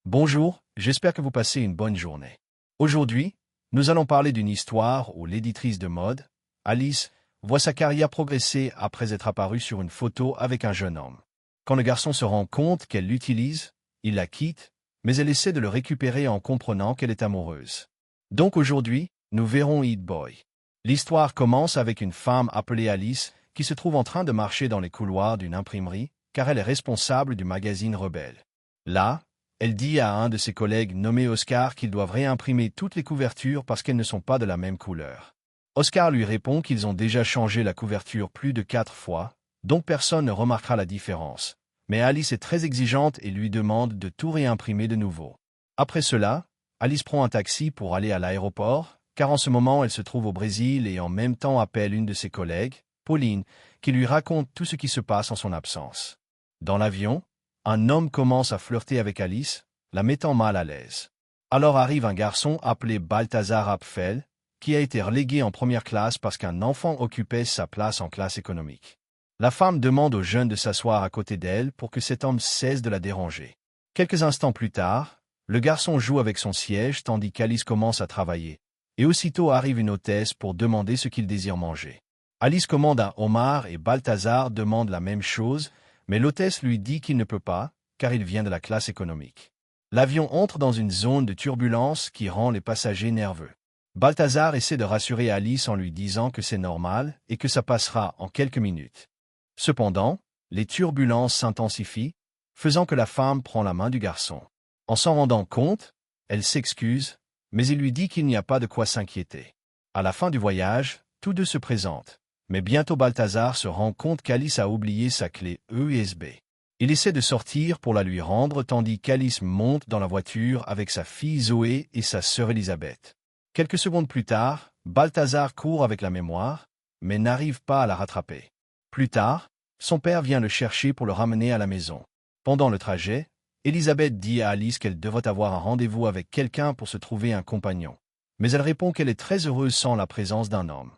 Bonjour, j'espère que vous passez une bonne journée. Aujourd'hui, nous allons parler d'une histoire où l'éditrice de mode, Alice, voit sa carrière progresser après être apparue sur une photo avec un jeune homme. Quand le garçon se rend compte qu'elle l'utilise, il la quitte, mais elle essaie de le récupérer en comprenant qu'elle est amoureuse. Donc aujourd'hui, nous verrons Hit Boy. L'histoire commence avec une femme appelée Alice qui se trouve en train de marcher dans les couloirs d'une imprimerie, car elle est responsable du magazine Rebelle. Là, elle dit à un de ses collègues nommé Oscar qu'ils doivent réimprimer toutes les couvertures parce qu'elles ne sont pas de la même couleur. Oscar lui répond qu'ils ont déjà changé la couverture plus de 4 fois, donc personne ne remarquera la différence. Mais Alice est très exigeante et lui demande de tout réimprimer de nouveau. Après cela, Alice prend un taxi pour aller à l'aéroport, car en ce moment elle se trouve au Brésil et en même temps appelle une de ses collègues, Pauline, qui lui raconte tout ce qui se passe en son absence. Dans l'avion, un homme commence à flirter avec Alice, la mettant mal à l'aise. Alors arrive un garçon appelé Balthazar Apfel, qui a été relégué en première classe parce qu'un enfant occupait sa place en classe économique. La femme demande au jeune de s'asseoir à côté d'elle pour que cet homme cesse de la déranger. Quelques instants plus tard, le garçon joue avec son siège tandis qu'Alice commence à travailler. Et aussitôt arrive une hôtesse pour demander ce qu'il désire manger. Alice commande un homard et Balthazar demande la même chose, mais l'hôtesse lui dit qu'il ne peut pas, car il vient de la classe économique. L'avion entre dans une zone de turbulence qui rend les passagers nerveux. Balthazar essaie de rassurer Alice en lui disant que c'est normal et que ça passera en quelques minutes. Cependant, les turbulences s'intensifient, faisant que la femme prend la main du garçon. En s'en rendant compte, elle s'excuse, mais il lui dit qu'il n'y a pas de quoi s'inquiéter. À la fin du voyage, tous deux se présentent. Mais bientôt Balthazar se rend compte qu'Alice a oublié sa clé USB. Il essaie de sortir pour la lui rendre tandis qu'Alice monte dans la voiture avec sa fille Zoé et sa sœur Elisabeth. Quelques secondes plus tard, Balthazar court avec la mémoire, mais n'arrive pas à la rattraper. Plus tard, son père vient le chercher pour le ramener à la maison. Pendant le trajet, Elisabeth dit à Alice qu'elle devrait avoir un rendez-vous avec quelqu'un pour se trouver un compagnon. Mais elle répond qu'elle est très heureuse sans la présence d'un homme.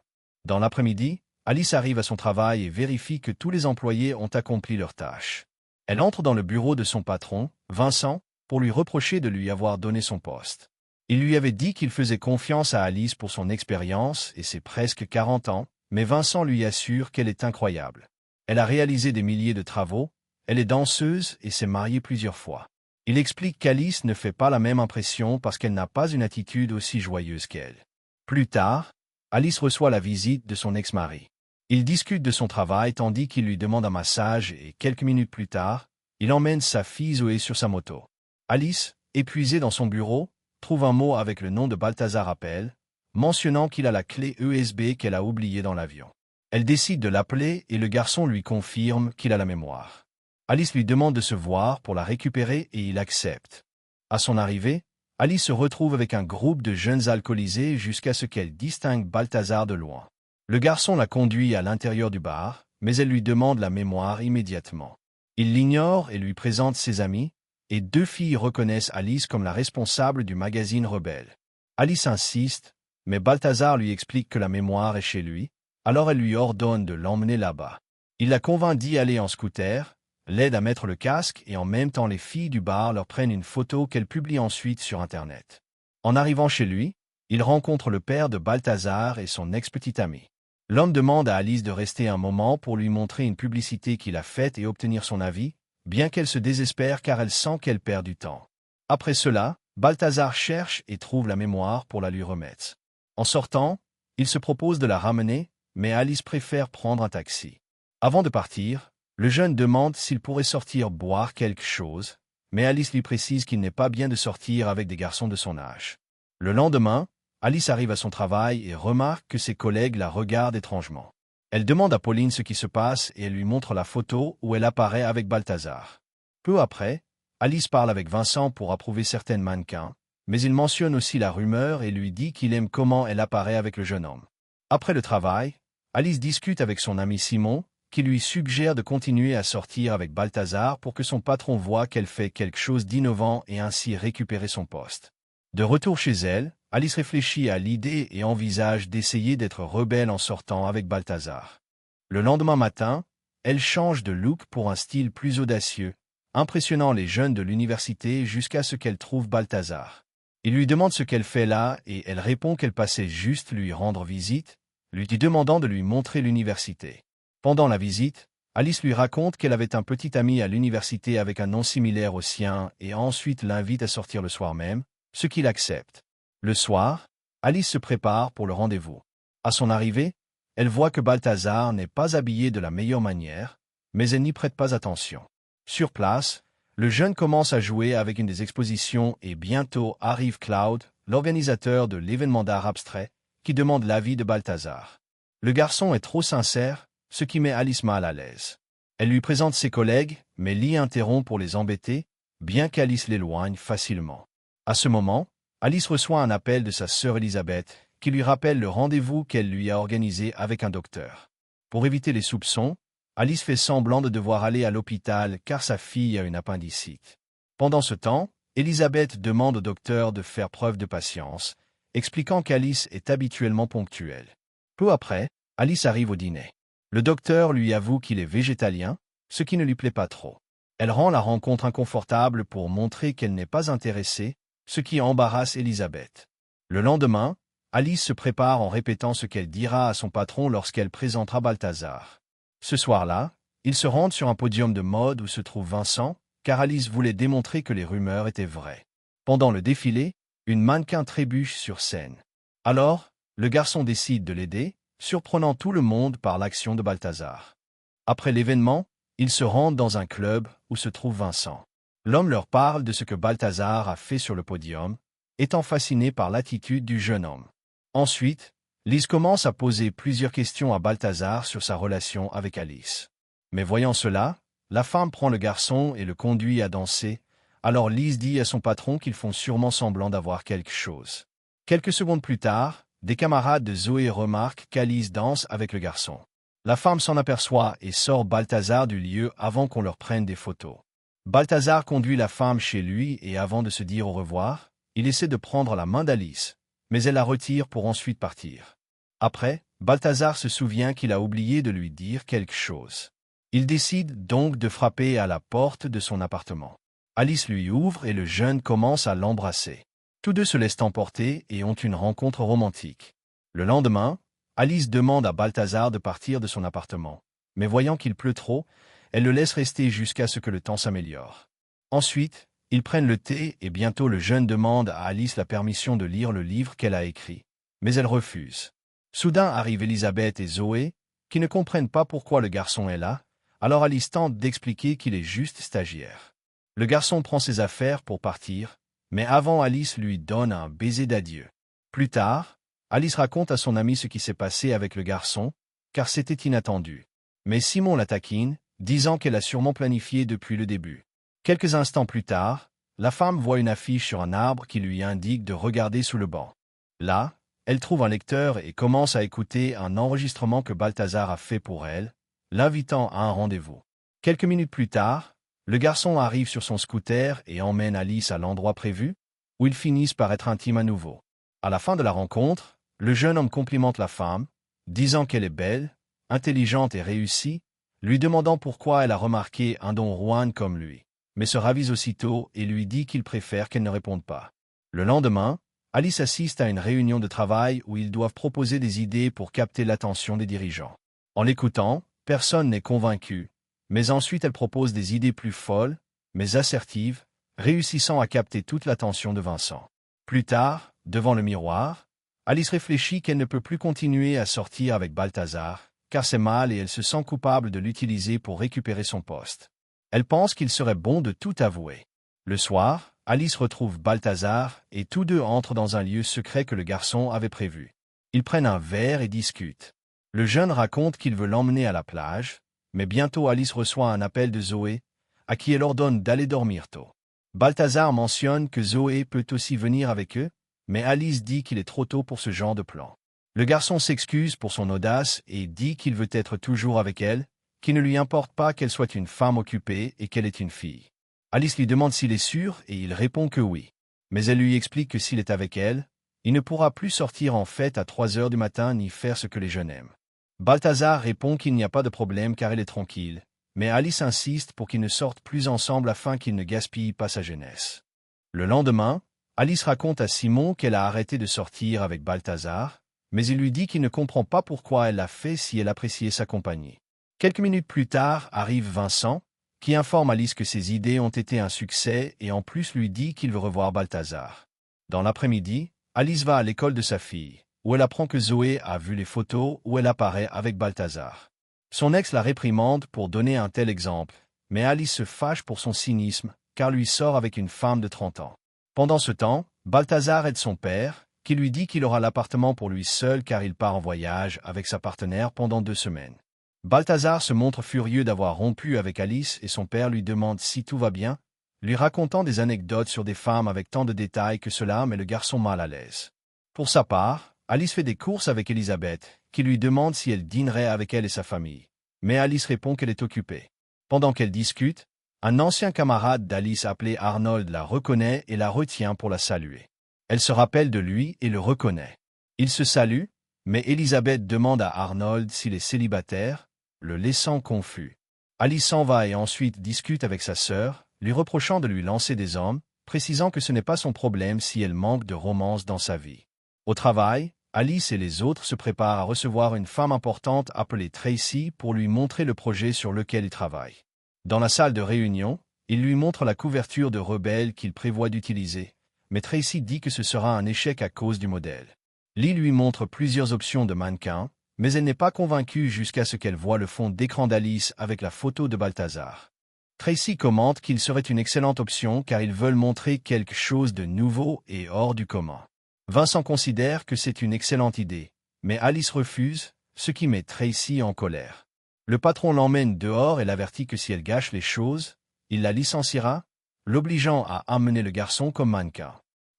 Dans l'après-midi, Alice arrive à son travail et vérifie que tous les employés ont accompli leurs tâches. Elle entre dans le bureau de son patron, Vincent, pour lui reprocher de lui avoir donné son poste. Il lui avait dit qu'il faisait confiance à Alice pour son expérience et ses presque 40 ans, mais Vincent lui assure qu'elle est incroyable. Elle a réalisé des milliers de travaux, elle est danseuse et s'est mariée plusieurs fois. Il explique qu'Alice ne fait pas la même impression parce qu'elle n'a pas une attitude aussi joyeuse qu'elle. Plus tard, Alice reçoit la visite de son ex-mari. Il discute de son travail tandis qu'il lui demande un massage et quelques minutes plus tard, il emmène sa fille Zoé sur sa moto. Alice, épuisée dans son bureau, trouve un mot avec le nom de Balthazar Apfel, mentionnant qu'il a la clé USB qu'elle a oubliée dans l'avion. Elle décide de l'appeler et le garçon lui confirme qu'il a la mémoire. Alice lui demande de se voir pour la récupérer et il accepte. À son arrivée, Alice se retrouve avec un groupe de jeunes alcoolisés jusqu'à ce qu'elle distingue Balthazar de loin. Le garçon la conduit à l'intérieur du bar, mais elle lui demande la mémoire immédiatement. Il l'ignore et lui présente ses amis, et 2 filles reconnaissent Alice comme la responsable du magazine Rebelle. Alice insiste, mais Balthazar lui explique que la mémoire est chez lui, alors elle lui ordonne de l'emmener là-bas. Il la convainc d'y aller en scooter, l'aide à mettre le casque et en même temps les filles du bar leur prennent une photo qu'elle publie ensuite sur Internet. En arrivant chez lui, il rencontre le père de Balthazar et son ex-petite amie. L'homme demande à Alice de rester un moment pour lui montrer une publicité qu'il a faite et obtenir son avis, bien qu'elle se désespère car elle sent qu'elle perd du temps. Après cela, Balthazar cherche et trouve la mémoire pour la lui remettre. En sortant, il se propose de la ramener, mais Alice préfère prendre un taxi. Avant de partir, le jeune demande s'il pourrait sortir boire quelque chose, mais Alice lui précise qu'il n'est pas bien de sortir avec des garçons de son âge. Le lendemain, Alice arrive à son travail et remarque que ses collègues la regardent étrangement. Elle demande à Pauline ce qui se passe et elle lui montre la photo où elle apparaît avec Balthazar. Peu après, Alice parle avec Vincent pour approuver certains mannequins, mais il mentionne aussi la rumeur et lui dit qu'il aime comment elle apparaît avec le jeune homme. Après le travail, Alice discute avec son ami Simon, qui lui suggère de continuer à sortir avec Balthazar pour que son patron voie qu'elle fait quelque chose d'innovant et ainsi récupérer son poste. De retour chez elle, Alice réfléchit à l'idée et envisage d'essayer d'être rebelle en sortant avec Balthazar. Le lendemain matin, elle change de look pour un style plus audacieux, impressionnant les jeunes de l'université jusqu'à ce qu'elle trouve Balthazar. Il lui demande ce qu'elle fait là et elle répond qu'elle passait juste lui rendre visite, lui demandant de lui montrer l'université. Pendant la visite, Alice lui raconte qu'elle avait un petit ami à l'université avec un nom similaire au sien et ensuite l'invite à sortir le soir même, ce qu'il accepte. Le soir, Alice se prépare pour le rendez-vous. À son arrivée, elle voit que Balthazar n'est pas habillé de la meilleure manière, mais elle n'y prête pas attention. Sur place, le jeune commence à jouer avec une des expositions et bientôt arrive Cloud, l'organisateur de l'événement d'art abstrait, qui demande l'avis de Balthazar. Le garçon est trop sincère, ce qui met Alice mal à l'aise. Elle lui présente ses collègues, mais Lee interrompt pour les embêter, bien qu'Alice l'éloigne facilement. À ce moment, Alice reçoit un appel de sa sœur Elisabeth, qui lui rappelle le rendez-vous qu'elle lui a organisé avec un docteur. Pour éviter les soupçons, Alice fait semblant de devoir aller à l'hôpital car sa fille a une appendicite. Pendant ce temps, Elisabeth demande au docteur de faire preuve de patience, expliquant qu'Alice est habituellement ponctuelle. Peu après, Alice arrive au dîner. Le docteur lui avoue qu'il est végétalien, ce qui ne lui plaît pas trop. Elle rend la rencontre inconfortable pour montrer qu'elle n'est pas intéressée, ce qui embarrasse Elisabeth. Le lendemain, Alice se prépare en répétant ce qu'elle dira à son patron lorsqu'elle présentera Balthazar. Ce soir-là, ils se rendent sur un podium de mode où se trouve Vincent, car Alice voulait démontrer que les rumeurs étaient vraies. Pendant le défilé, une mannequin trébuche sur scène. Alors, le garçon décide de l'aider, surprenant tout le monde par l'action de Balthazar. Après l'événement, ils se rendent dans un club où se trouve Vincent. L'homme leur parle de ce que Balthazar a fait sur le podium, étant fasciné par l'attitude du jeune homme. Ensuite, Lise commence à poser plusieurs questions à Balthazar sur sa relation avec Alice. Mais voyant cela, la femme prend le garçon et le conduit à danser, alors Lise dit à son patron qu'ils font sûrement semblant d'avoir quelque chose. Quelques secondes plus tard, des camarades de Zoé remarquent qu'Alice danse avec le garçon. La femme s'en aperçoit et sort Balthazar du lieu avant qu'on leur prenne des photos. Balthazar conduit la femme chez lui et avant de se dire au revoir, il essaie de prendre la main d'Alice, mais elle la retire pour ensuite partir. Après, Balthazar se souvient qu'il a oublié de lui dire quelque chose. Il décide donc de frapper à la porte de son appartement. Alice lui ouvre et le jeune commence à l'embrasser. Tous deux se laissent emporter et ont une rencontre romantique. Le lendemain, Alice demande à Balthazar de partir de son appartement, mais voyant qu'il pleut trop, elle le laisse rester jusqu'à ce que le temps s'améliore. Ensuite, ils prennent le thé et bientôt le jeune demande à Alice la permission de lire le livre qu'elle a écrit, mais elle refuse. Soudain arrivent Elisabeth et Zoé, qui ne comprennent pas pourquoi le garçon est là, alors Alice tente d'expliquer qu'il est juste stagiaire. Le garçon prend ses affaires pour partir, mais avant Alice lui donne un baiser d'adieu. Plus tard, Alice raconte à son ami ce qui s'est passé avec le garçon, car c'était inattendu. Mais Simon la taquine, disant qu'elle a sûrement planifié depuis le début. Quelques instants plus tard, la femme voit une affiche sur un arbre qui lui indique de regarder sous le banc. Là, elle trouve un lecteur et commence à écouter un enregistrement que Balthazar a fait pour elle, l'invitant à un rendez-vous. Quelques minutes plus tard, le garçon arrive sur son scooter et emmène Alice à l'endroit prévu, où ils finissent par être intimes à nouveau. À la fin de la rencontre, le jeune homme complimente la femme, disant qu'elle est belle, intelligente et réussie, lui demandant pourquoi elle a remarqué un Don Juan comme lui, mais se ravise aussitôt et lui dit qu'il préfère qu'elle ne réponde pas. Le lendemain, Alice assiste à une réunion de travail où ils doivent proposer des idées pour capter l'attention des dirigeants. En l'écoutant, personne n'est convaincu, mais ensuite elle propose des idées plus folles, mais assertives, réussissant à capter toute l'attention de Vincent. Plus tard, devant le miroir, Alice réfléchit qu'elle ne peut plus continuer à sortir avec Balthazar, car c'est mal et elle se sent coupable de l'utiliser pour récupérer son poste. Elle pense qu'il serait bon de tout avouer. Le soir, Alice retrouve Balthazar et tous deux entrent dans un lieu secret que le garçon avait prévu. Ils prennent un verre et discutent. Le jeune raconte qu'il veut l'emmener à la plage, mais bientôt Alice reçoit un appel de Zoé, à qui elle ordonne d'aller dormir tôt. Balthazar mentionne que Zoé peut aussi venir avec eux, mais Alice dit qu'il est trop tôt pour ce genre de plan. Le garçon s'excuse pour son audace et dit qu'il veut être toujours avec elle, qu'il ne lui importe pas qu'elle soit une femme occupée et qu'elle est une fille. Alice lui demande s'il est sûr et il répond que oui. Mais elle lui explique que s'il est avec elle, il ne pourra plus sortir en fête à 3 heures du matin ni faire ce que les jeunes aiment. Balthazar répond qu'il n'y a pas de problème car elle est tranquille, mais Alice insiste pour qu'ils ne sortent plus ensemble afin qu'ils ne gaspillent pas sa jeunesse. Le lendemain, Alice raconte à Simon qu'elle a arrêté de sortir avec Balthazar, mais il lui dit qu'il ne comprend pas pourquoi elle l'a fait si elle appréciait sa compagnie. Quelques minutes plus tard arrive Vincent, qui informe Alice que ses idées ont été un succès et en plus lui dit qu'il veut revoir Balthazar. Dans l'après-midi, Alice va à l'école de sa fille, où elle apprend que Zoé a vu les photos où elle apparaît avec Balthazar. Son ex la réprimande pour donner un tel exemple, mais Alice se fâche pour son cynisme, car lui sort avec une femme de 30 ans. Pendant ce temps, Balthazar aide son père, qui lui dit qu'il aura l'appartement pour lui seul car il part en voyage avec sa partenaire pendant 2 semaines. Balthazar se montre furieux d'avoir rompu avec Alice et son père lui demande si tout va bien, lui racontant des anecdotes sur des femmes avec tant de détails que cela met le garçon mal à l'aise. Pour sa part, Alice fait des courses avec Elisabeth, qui lui demande si elle dînerait avec elle et sa famille. Mais Alice répond qu'elle est occupée. Pendant qu'elle discute, un ancien camarade d'Alice appelé Arnold la reconnaît et la retient pour la saluer. Elle se rappelle de lui et le reconnaît. Ils se saluent, mais Elisabeth demande à Arnold s'il est célibataire, le laissant confus. Alice s'en va et ensuite discute avec sa sœur, lui reprochant de lui lancer des hommes, précisant que ce n'est pas son problème si elle manque de romance dans sa vie. Au travail, Alice et les autres se préparent à recevoir une femme importante appelée Tracy pour lui montrer le projet sur lequel il travaille. Dans la salle de réunion, il lui montre la couverture de Rebelle qu'il prévoit d'utiliser, mais Tracy dit que ce sera un échec à cause du modèle. Lee lui montre plusieurs options de mannequins, mais elle n'est pas convaincue jusqu'à ce qu'elle voie le fond d'écran d'Alice avec la photo de Balthazar. Tracy commente qu'il serait une excellente option car ils veulent montrer quelque chose de nouveau et hors du commun. Vincent considère que c'est une excellente idée, mais Alice refuse, ce qui met Tracy en colère. Le patron l'emmène dehors et l'avertit que si elle gâche les choses, il la licenciera, l'obligeant à amener le garçon comme mannequin.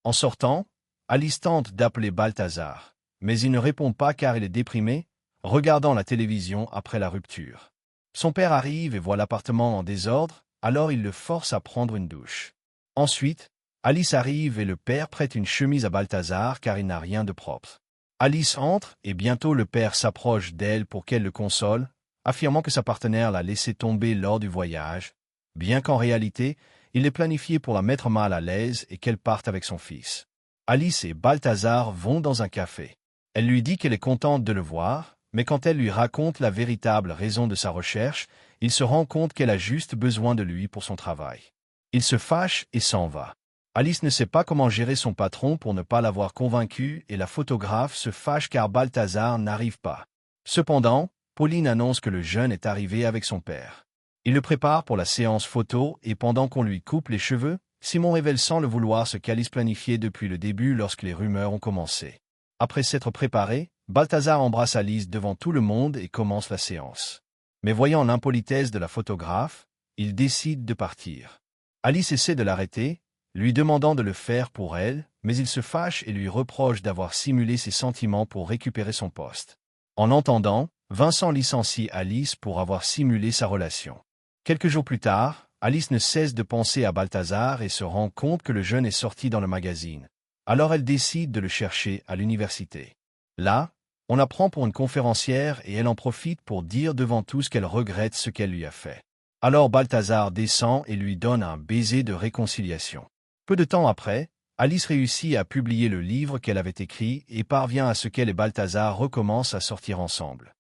En sortant, Alice tente d'appeler Balthazar, mais il ne répond pas car il est déprimé, regardant la télévision après la rupture. Son père arrive et voit l'appartement en désordre, alors il le force à prendre une douche. Ensuite, Alice arrive et le père prête une chemise à Balthazar car il n'a rien de propre. Alice entre et bientôt le père s'approche d'elle pour qu'elle le console, affirmant que sa partenaire l'a laissé tomber lors du voyage, bien qu'en réalité, il est planifié pour la mettre mal à l'aise et qu'elle parte avec son fils. Alice et Balthazar vont dans un café. Elle lui dit qu'elle est contente de le voir, mais quand elle lui raconte la véritable raison de sa recherche, il se rend compte qu'elle a juste besoin de lui pour son travail. Il se fâche et s'en va. Alice ne sait pas comment gérer son patron pour ne pas l'avoir convaincu et la photographe se fâche car Balthazar n'arrive pas. Cependant, Pauline annonce que le jeune est arrivé avec son père. Il le prépare pour la séance photo et pendant qu'on lui coupe les cheveux, Simon révèle sans le vouloir ce qu'Alice planifiait depuis le début lorsque les rumeurs ont commencé. Après s'être préparé, Balthazar embrasse Alice devant tout le monde et commence la séance. Mais voyant l'impolitesse de la photographe, il décide de partir. Alice essaie de l'arrêter, lui demandant de le faire pour elle, mais il se fâche et lui reproche d'avoir simulé ses sentiments pour récupérer son poste. En entendant, Vincent licencie Alice pour avoir simulé sa relation. Quelques jours plus tard, Alice ne cesse de penser à Balthazar et se rend compte que le jeune est sorti dans le magazine. Alors elle décide de le chercher à l'université. Là, on la prend pour une conférencière et elle en profite pour dire devant tous qu'elle regrette ce qu'elle lui a fait. Alors Balthazar descend et lui donne un baiser de réconciliation. Peu de temps après, Alice réussit à publier le livre qu'elle avait écrit et parvient à ce qu'elle et Balthazar recommencent à sortir ensemble.